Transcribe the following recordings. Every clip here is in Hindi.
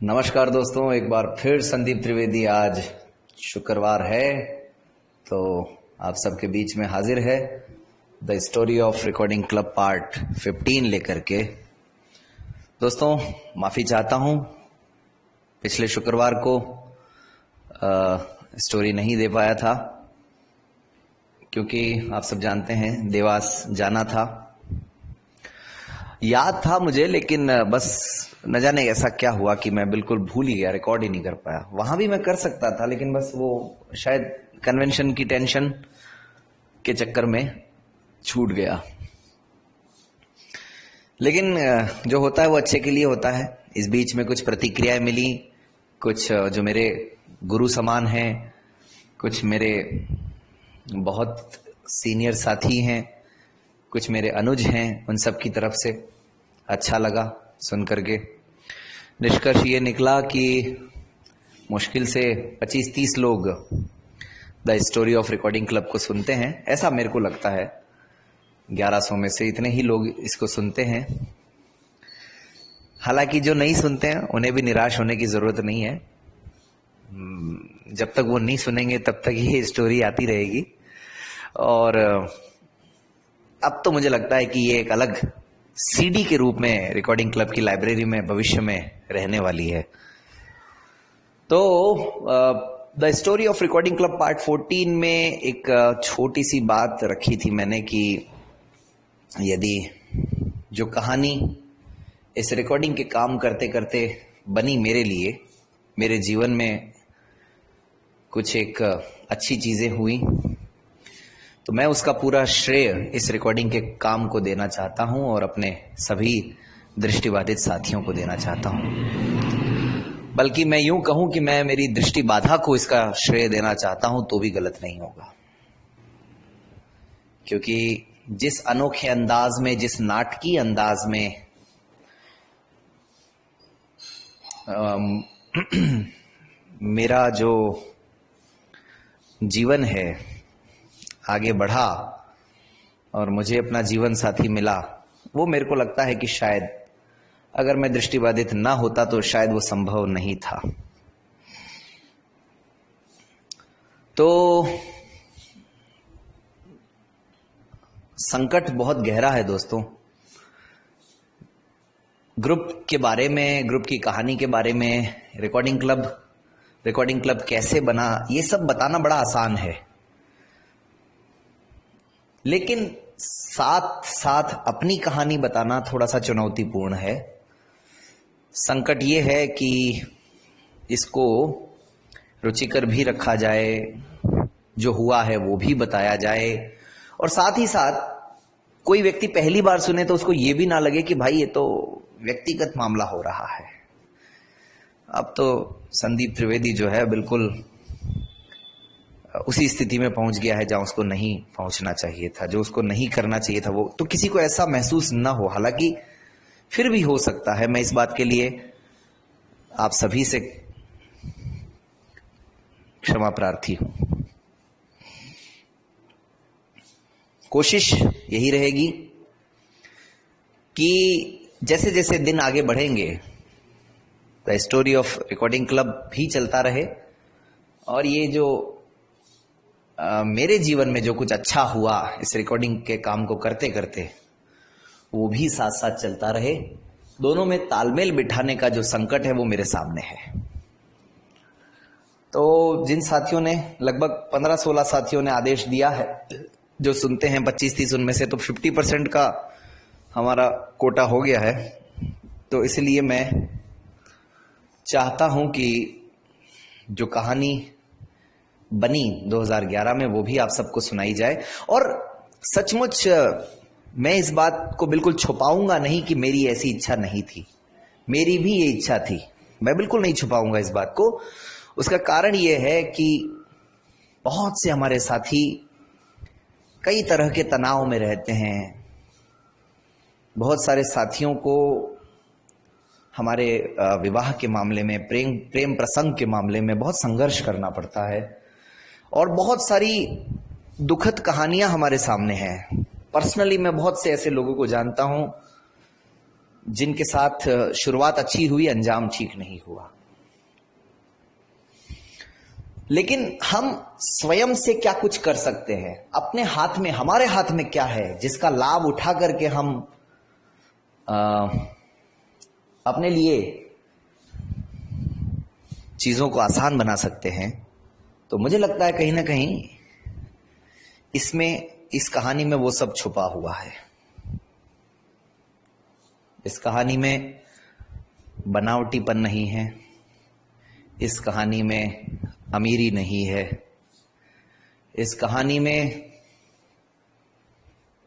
नमस्कार दोस्तों, एक बार फिर संदीप त्रिवेदी आज शुक्रवार है तो आप सबके बीच में हाजिर है the story of recording club part 15 लेकर के। दोस्तों माफ़ी चाहता हूँ, पिछले शुक्रवार को स्टोरी नहीं दे पाया था क्योंकि आप सब जानते हैं देवास जाना था। याद था मुझे, लेकिन बस न जाने ऐसा क्या हुआ कि मैं बिल्कुल भूल ही गया, रिकॉर्ड ही नहीं कर पाया। वहां भी मैं कर सकता था लेकिन बस वो शायद कन्वेंशन की टेंशन के चक्कर में छूट गया। लेकिन जो होता है वो अच्छे के लिए होता है। इस बीच में कुछ प्रतिक्रियाएं मिली, कुछ जो मेरे गुरु समान हैं, कुछ मेरे बहुत सीनियर साथी हैं, कुछ मेरे अनुज हैं, उन सब की तरफ से अच्छा लगा सुन करके। निष्कर्ष ये निकला कि मुश्किल से 25-30 लोग the story of recording club को सुनते हैं, ऐसा मेरे को लगता है। 1100 में से इतने ही लोग इसको सुनते हैं। हालांकि जो नहीं सुनते हैं उन्हें भी निराश होने की जरूरत नहीं है। जब तक वो नहीं सुनेंगे तब तक ये स्टोरी आती रहेगी। और अब तो मुझे लगता है कि ये एक अलग सीडी के रूप में रिकॉर्डिंग क्लब की लाइब्रेरी में भविष्य में रहने वाली है। तो the story of recording club part 14 में एक छोटी सी बात रखी थी मैंने कि यदि जो कहानी इस रिकॉर्डिंग के काम करते करते बनी मेरे लिए, मेरे जीवन में कुछ एक अच्छी चीजें हुई, तो मैं उसका पूरा श्रेय इस रिकॉर्डिंग के काम को देना चाहता हूं और अपने सभी दृष्टिबाधित साथियों को देना चाहता हूं। बल्कि मैं यूं कहूं कि मैं मेरी दृष्टि बाधा को इसका श्रेय देना चाहता हूं तो भी गलत नहीं होगा, क्योंकि जिस अनोखे अंदाज में, जिस नाटकीय अंदाज में मेरा जो जीवन है आगे बढ़ा और मुझे अपना जीवन साथी मिला, वो मेरे को लगता है कि शायद अगर मैं दृष्टिबाधित ना होता तो शायद वो संभव नहीं था। तो संकट बहुत गहरा है दोस्तों। ग्रुप के बारे में, ग्रुप की कहानी के बारे में, रिकॉर्डिंग क्लब कैसे बना, ये सब बताना बड़ा आसान है, लेकिन साथ साथ अपनी कहानी बताना थोड़ा सा चुनौतीपूर्ण है। संकट ये है कि इसको रुचिकर भी रखा जाए, जो हुआ है वो भी बताया जाए, और साथ ही साथ कोई व्यक्ति पहली बार सुने तो उसको ये भी ना लगे कि भाई ये तो व्यक्तिगत मामला हो रहा है। अब तो संदीप त्रिवेदी जो है बिल्कुल उसी स्थिति में पहुंच गया है जहां उसको नहीं पहुंचना चाहिए था, जो उसको नहीं करना चाहिए था वो, तो किसी को ऐसा महसूस ना हो। हालांकि फिर भी हो सकता है। मैं इस बात के लिए आप सभी से क्षमा प्रार्थी हूं। कोशिश यही रहेगी कि जैसे जैसे दिन आगे बढ़ेंगे the story of recording club भी चलता रहे, और ये जो मेरे जीवन में जो कुछ अच्छा हुआ इस रिकॉर्डिंग के काम को करते करते, वो भी साथ साथ चलता रहे। दोनों में तालमेल बिठाने का जो संकट है वो मेरे सामने है। तो जिन साथियों ने, लगभग 15-16 साथियों ने आदेश दिया है जो सुनते हैं 25-30, उनमें से तो 50% का हमारा कोटा हो गया है। तो इसलिए मैं चाहता हूं कि जो कहानी बनी 2011 में वो भी आप सबको सुनाई जाए। और सचमुच मैं इस बात को बिल्कुल छुपाऊंगा नहीं कि मेरी ऐसी इच्छा नहीं थी, मेरी भी ये इच्छा थी। मैं बिल्कुल नहीं छुपाऊंगा इस बात को। उसका कारण ये है कि बहुत से हमारे साथी कई तरह के तनाव में रहते हैं। बहुत सारे साथियों को हमारे विवाह के मामले में, प्रेम प्रसंग के मामले में बहुत संघर्ष करना पड़ता है, और बहुत सारी दुखद कहानियां हमारे सामने हैं। पर्सनली मैं बहुत से ऐसे लोगों को जानता हूं जिनके साथ शुरुआत अच्छी हुई, अंजाम ठीक नहीं हुआ। लेकिन हम स्वयं से क्या कुछ कर सकते हैं? अपने हाथ में, हमारे हाथ में क्या है जिसका लाभ उठा करके हम अपने लिए चीजों को आसान बना सकते हैं? तो मुझे लगता है कहीं ना कहीं इसमें, इस कहानी में वो सब छुपा हुआ है। इस कहानी में बनावटीपन नहीं है, इस कहानी में अमीरी नहीं है, इस कहानी में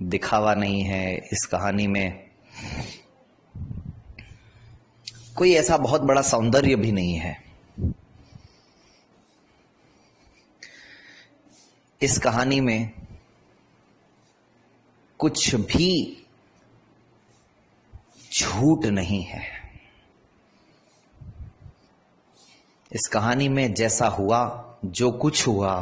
दिखावा नहीं है, इस कहानी में कोई ऐसा बहुत बड़ा सौंदर्य भी नहीं है। इस कहानी में कुछ भी झूठ नहीं है। इस कहानी में जैसा हुआ, जो कुछ हुआ,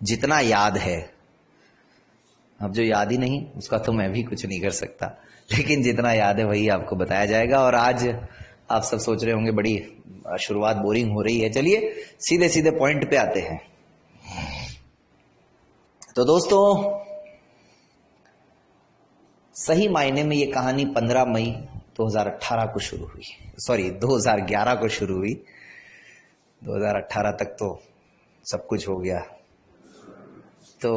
जितना याद है, अब जो याद ही नहीं उसका तो मैं भी कुछ नहीं कर सकता, लेकिन जितना याद है वही आपको बताया जाएगा। और आज आप सब सोच रहे होंगे बड़ी शुरुआत बोरिंग हो रही है, चलिए सीधे सीधे पॉइंट पे आते हैं। तो दोस्तों, सही मायने में ये कहानी 15 मई 2018 को शुरू हुई, सॉरी 2011 को शुरू हुई। 2018 तक तो सब कुछ हो गया। तो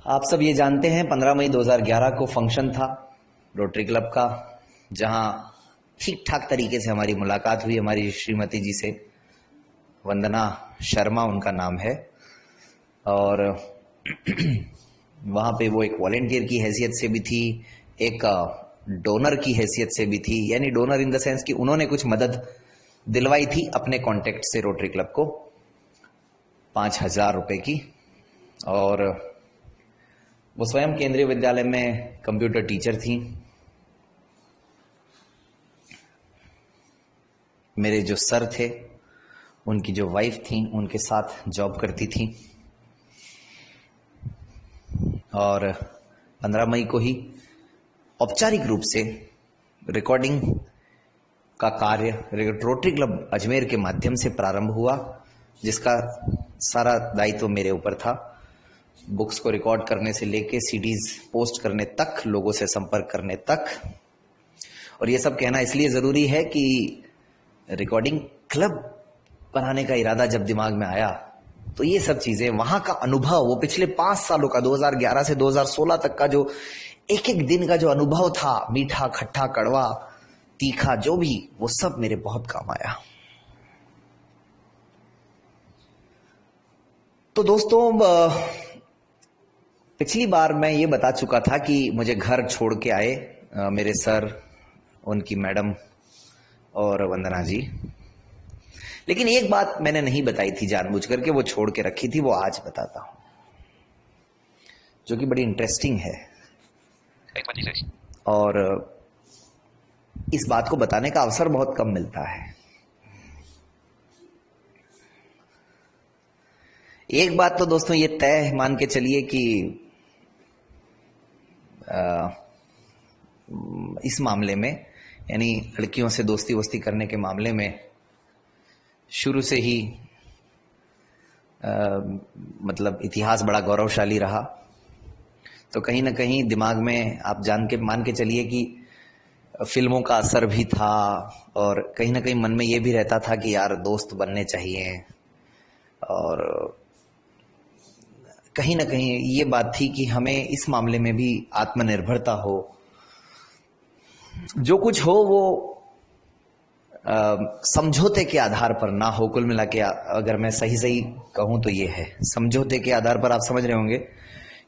आप सब ये जानते हैं 15 मई 2011 को फंक्शन था रोटरी क्लब का, जहां ठीक ठाक तरीके से हमारी मुलाकात हुई हमारी श्रीमती जी से। वंदना शर्मा उनका नाम है। और वहां पे वो एक वॉलेंटियर की हैसियत से भी थी, एक डोनर की हैसियत से भी थी, यानी डोनर इन द सेंस कि उन्होंने कुछ मदद दिलवाई थी अपने कॉन्टेक्ट से रोटरी क्लब को 5,000 रुपए की। और वो स्वयं केंद्रीय विद्यालय में कंप्यूटर टीचर थी। मेरे जो सर थे उनकी जो वाइफ थी उनके साथ जॉब करती थी। और 15 मई को ही औपचारिक रूप से रिकॉर्डिंग का कार्य रोटरी क्लब अजमेर के माध्यम से प्रारंभ हुआ, जिसका सारा दायित्व मेरे ऊपर था। बुक्स को रिकॉर्ड करने से लेके सीडीज पोस्ट करने तक, लोगों से संपर्क करने तक। और ये सब कहना इसलिए जरूरी है कि रिकॉर्डिंग क्लब बनाने का इरादा जब दिमाग में आया तो ये सब चीजें, वहां का अनुभव, वो पिछले 5 सालों का 2011 से 2016 तक का जो एक एक दिन का जो अनुभव था, मीठा खट्टा कड़वा तीखा जो भी, वो सब मेरे बहुत काम आया। तो दोस्तों, पिछली बार मैं ये बता चुका था कि मुझे घर छोड़ के आए मेरे सर, उनकी मैडम और वंदना जी। लेकिन एक बात मैंने नहीं बताई थी जानबूझ करके, वो छोड़ के रखी थी, वो आज बताता हूं, जो कि बड़ी इंटरेस्टिंग है। और इस बात को बताने का अवसर बहुत कम मिलता है। एक बात तो दोस्तों ये तय मान के चलिए कि इस मामले में, यानी लड़कियों से दोस्ती वोस्ती करने के मामले में शुरू से ही मतलब इतिहास बड़ा गौरवशाली रहा। तो कहीं ना कहीं दिमाग में आप मान के चलिए कि फिल्मों का असर भी था, और कहीं ना कहीं मन में ये भी रहता था कि यार दोस्त बनने चाहिए। और कहीं ना कहीं ये बात थी कि हमें इस मामले में भी आत्मनिर्भरता हो, जो कुछ हो वो समझौते के आधार पर ना हो। कुल मिला के अगर मैं सही कहूं तो ये है, समझौते के आधार पर। आप समझ रहे होंगे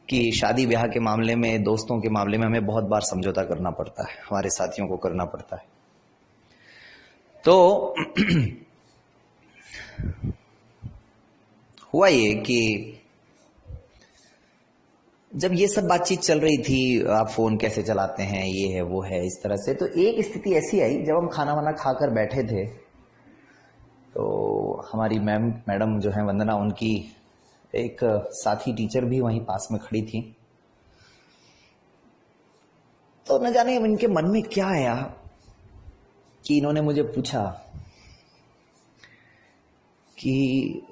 कि शादी ब्याह के मामले में, दोस्तों के मामले में हमें बहुत बार समझौता करना पड़ता है, हमारे साथियों को करना पड़ता है। तो हुआ ये कि जब ये सब बातचीत चल रही थी, आप फोन कैसे चलाते हैं, ये है वो है, इस तरह से, तो एक स्थिति ऐसी आई जब हम खाना वाना खाकर बैठे थे, तो हमारी मैडम जो है वंदना, उनकी एक साथी टीचर भी वहीं पास में खड़ी थी। तो न जाने इनके मन में क्या आया कि इन्होंने मुझे पूछा कि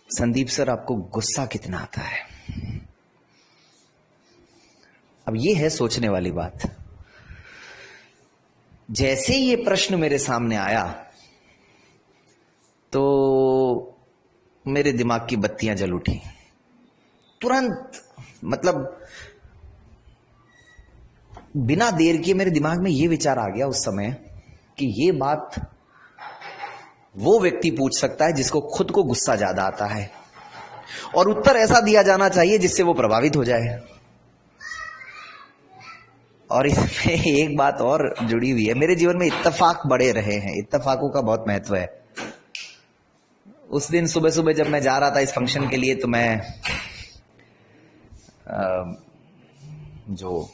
संदीप सर आपको गुस्सा कितना आता है। अब ये है सोचने वाली बात। जैसे ये प्रश्न मेरे सामने आया तो मेरे दिमाग की बत्तियां जल उठी तुरंत। मतलब बिना देर किए मेरे दिमाग में ये विचार आ गया उस समय कि ये बात वो व्यक्ति पूछ सकता है जिसको खुद को गुस्सा ज्यादा आता है, और उत्तर ऐसा दिया जाना चाहिए जिससे वो प्रभावित हो जाए। और इसमें एक बात और जुड़ी हुई है, मेरे जीवन में इत्तेफाक बड़े रहे हैं, इत्तेफाकों का बहुत महत्व है। उस दिन सुबह सुबह जब मैं जा रहा था इस फंक्शन के लिए, तो मैं जो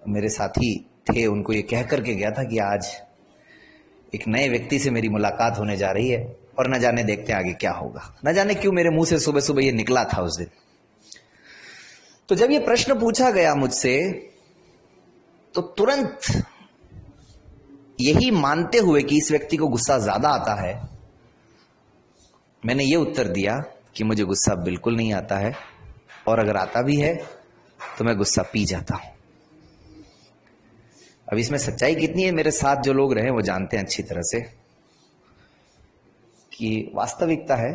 मेरे साथी थे उनको ये कह करके गया था कि आज एक नए व्यक्ति से मेरी मुलाकात होने जा रही है और न जाने देखते हैं आगे क्या होगा। न जाने क्यों मेरे मुंह से सुबह सुबह ये निकला था उस दिन। तो जब ये प्रश्न पूछा गया मुझसे तो तुरंत यही मानते हुए कि इस व्यक्ति को गुस्सा ज्यादा आता है, मैंने ये उत्तर दिया कि मुझे गुस्सा बिल्कुल नहीं आता है, और अगर आता भी है तो मैं गुस्सा पी जाता हूं। अब इसमें सच्चाई कितनी है, मेरे साथ जो लोग रहे वो जानते हैं अच्छी तरह से कि वास्तविकता है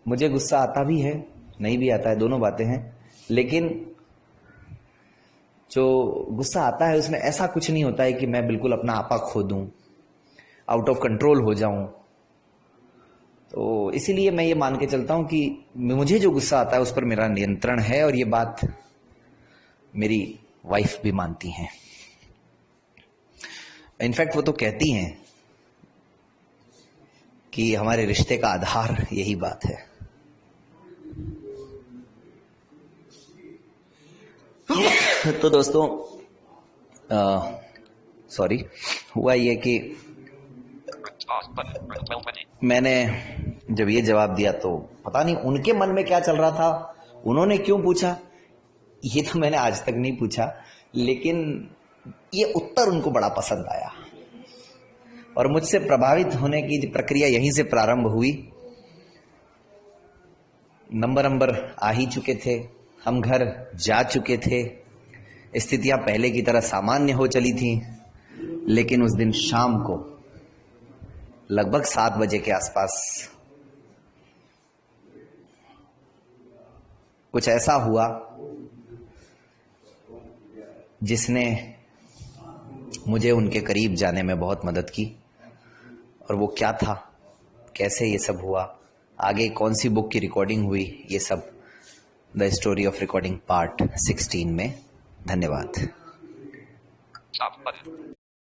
मुझे गुस्सा आता भी है, नहीं भी आता है, दोनों बातें हैं। लेकिन जो गुस्सा आता है उसमें ऐसा कुछ नहीं होता है कि मैं बिल्कुल अपना आपा खो दूं, आउट ऑफ कंट्रोल हो जाऊं। तो इसीलिए मैं ये मान के चलता हूं कि मुझे जो गुस्सा आता है उस पर मेरा नियंत्रण है, और ये बात मेरी वाइफ भी मानती हैं। इनफैक्ट वो तो कहती हैं कि हमारे रिश्ते का आधार यही बात है। तो दोस्तों सॉरी, हुआ ये कि मैंने जब ये जवाब दिया तो पता नहीं उनके मन में क्या चल रहा था, उन्होंने क्यों पूछा ये तो मैंने आज तक नहीं पूछा, लेकिन ये उत्तर उनको बड़ा पसंद आया और मुझसे प्रभावित होने की प्रक्रिया यहीं से प्रारंभ हुई। नंबर आ ही चुके थे, हम घर जा चुके थे, स्थितियां पहले की तरह सामान्य हो चली थी। लेकिन उस दिन शाम को लगभग 7 बजे के आसपास कुछ ऐसा हुआ जिसने मुझे उनके करीब जाने में बहुत मदद की। और वो क्या था, कैसे ये सब हुआ, आगे कौन सी बुक की रिकॉर्डिंग हुई, ये सब the story of recording part 16 में। धन्यवाद।